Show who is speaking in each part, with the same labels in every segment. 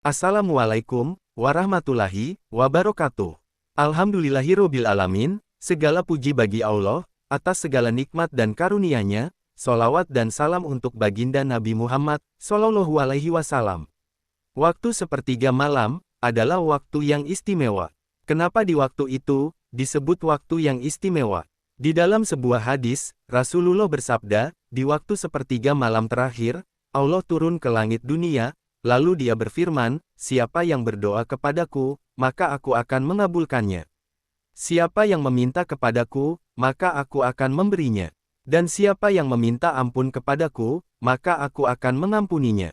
Speaker 1: Assalamualaikum warahmatullahi wabarakatuh. Alhamdulillahirobbil alamin, segala puji bagi Allah, atas segala nikmat dan karunia-Nya, sholawat dan salam untuk baginda Nabi Muhammad, Shallallahu Alaihi Wasallam. Waktu sepertiga malam, adalah waktu yang istimewa. Kenapa di waktu itu, disebut waktu yang istimewa? Di dalam sebuah hadis, Rasulullah bersabda, di waktu sepertiga malam terakhir, Allah turun ke langit dunia, lalu Dia berfirman, siapa yang berdoa kepadaku, maka aku akan mengabulkannya. Siapa yang meminta kepadaku, maka aku akan memberinya. Dan siapa yang meminta ampun kepadaku, maka aku akan mengampuninya.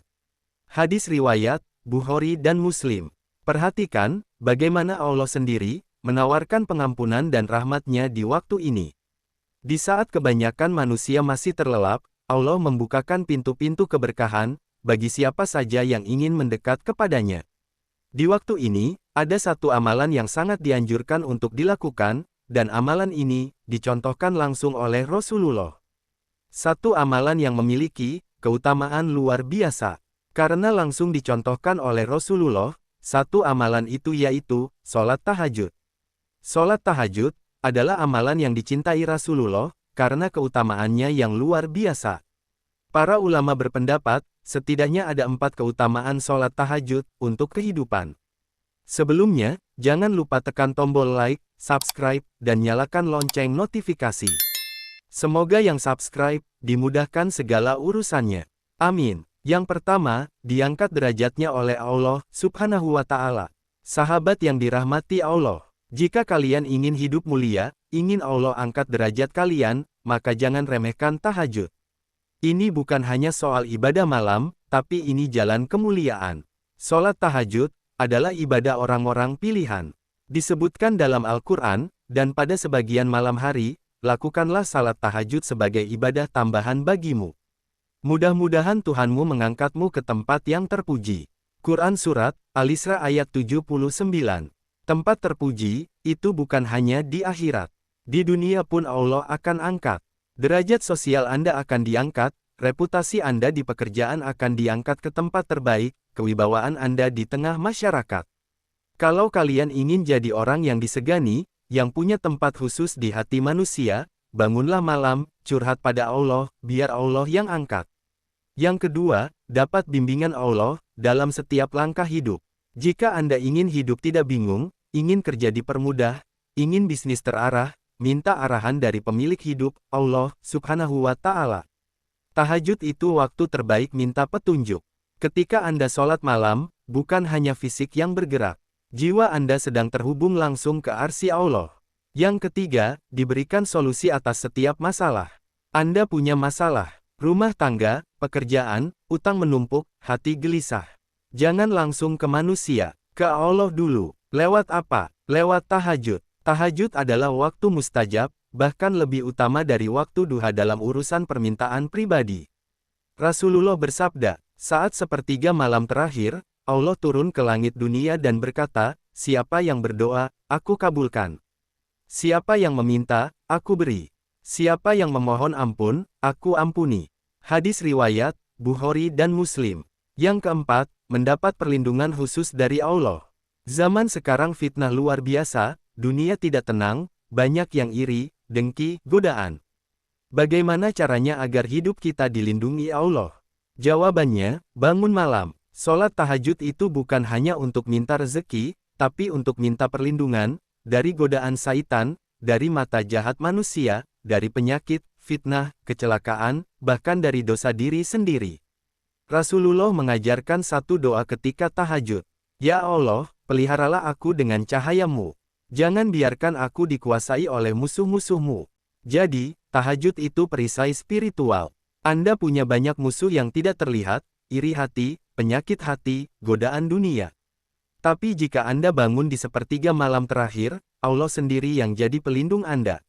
Speaker 1: Hadis riwayat Bukhari dan Muslim. Perhatikan, bagaimana Allah sendiri menawarkan pengampunan dan rahmat-Nya di waktu ini. Di saat kebanyakan manusia masih terlelap, Allah membukakan pintu-pintu keberkahan bagi siapa saja yang ingin mendekat kepadanya. Di waktu ini, ada satu amalan yang sangat dianjurkan untuk dilakukan, dan amalan ini dicontohkan langsung oleh Rasulullah. Satu amalan yang memiliki keutamaan luar biasa. Karena langsung dicontohkan oleh Rasulullah, satu amalan itu yaitu sholat tahajud. Sholat tahajud adalah amalan yang dicintai Rasulullah, karena keutamaannya yang luar biasa. Para ulama berpendapat, setidaknya ada 4 keutamaan sholat tahajud untuk kehidupan. Sebelumnya, jangan lupa tekan tombol like, subscribe, dan nyalakan lonceng notifikasi. Semoga yang subscribe dimudahkan segala urusannya. Amin. Yang pertama, diangkat derajatnya oleh Allah Subhanahu wa Ta'ala. Sahabat yang dirahmati Allah, jika kalian ingin hidup mulia, ingin Allah angkat derajat kalian, maka jangan remehkan tahajud. Ini bukan hanya soal ibadah malam, tapi ini jalan kemuliaan. Sholat tahajud adalah ibadah orang-orang pilihan. Disebutkan dalam Al-Quran, dan pada sebagian malam hari, lakukanlah salat tahajud sebagai ibadah tambahan bagimu. Mudah-mudahan Tuhanmu mengangkatmu ke tempat yang terpuji. Quran Surat Al-Isra ayat 79. Tempat terpuji, itu bukan hanya di akhirat. Di dunia pun Allah akan angkat. Derajat sosial Anda akan diangkat, reputasi Anda di pekerjaan akan diangkat ke tempat terbaik, kewibawaan Anda di tengah masyarakat. Kalau kalian ingin jadi orang yang disegani, yang punya tempat khusus di hati manusia, bangunlah malam, curhat pada Allah, biar Allah yang angkat. Yang kedua, dapat bimbingan Allah dalam setiap langkah hidup. Jika Anda ingin hidup tidak bingung, ingin kerja dipermudah, ingin bisnis terarah, minta arahan dari pemilik hidup, Allah Subhanahu wa Ta'ala. Tahajud itu waktu terbaik minta petunjuk. Ketika Anda sholat malam, bukan hanya fisik yang bergerak. Jiwa Anda sedang terhubung langsung ke arsy Allah. Yang ketiga, diberikan solusi atas setiap masalah. Anda punya masalah, rumah tangga, pekerjaan, utang menumpuk, hati gelisah. Jangan langsung ke manusia, ke Allah dulu. Lewat apa? Lewat tahajud. Tahajud adalah waktu mustajab, bahkan lebih utama dari waktu duha dalam urusan permintaan pribadi. Rasulullah bersabda, saat sepertiga malam terakhir, Allah turun ke langit dunia dan berkata, siapa yang berdoa, aku kabulkan. Siapa yang meminta, aku beri. Siapa yang memohon ampun, aku ampuni. Hadis riwayat Bukhari dan Muslim. Yang keempat, mendapat perlindungan khusus dari Allah. Zaman sekarang fitnah luar biasa, dunia tidak tenang, banyak yang iri, dengki, godaan. Bagaimana caranya agar hidup kita dilindungi Allah? Jawabannya, bangun malam. Sholat tahajud itu bukan hanya untuk minta rezeki, tapi untuk minta perlindungan dari godaan syaitan, dari mata jahat manusia, dari penyakit, fitnah, kecelakaan, bahkan dari dosa diri sendiri. Rasulullah mengajarkan satu doa ketika tahajud. Ya Allah, peliharalah aku dengan cahaya-Mu. Jangan biarkan aku dikuasai oleh musuh-musuh-Mu. Jadi, tahajud itu perisai spiritual. Anda punya banyak musuh yang tidak terlihat, iri hati, penyakit hati, godaan dunia. Tapi jika Anda bangun di sepertiga malam terakhir, Allah sendiri yang jadi pelindung Anda.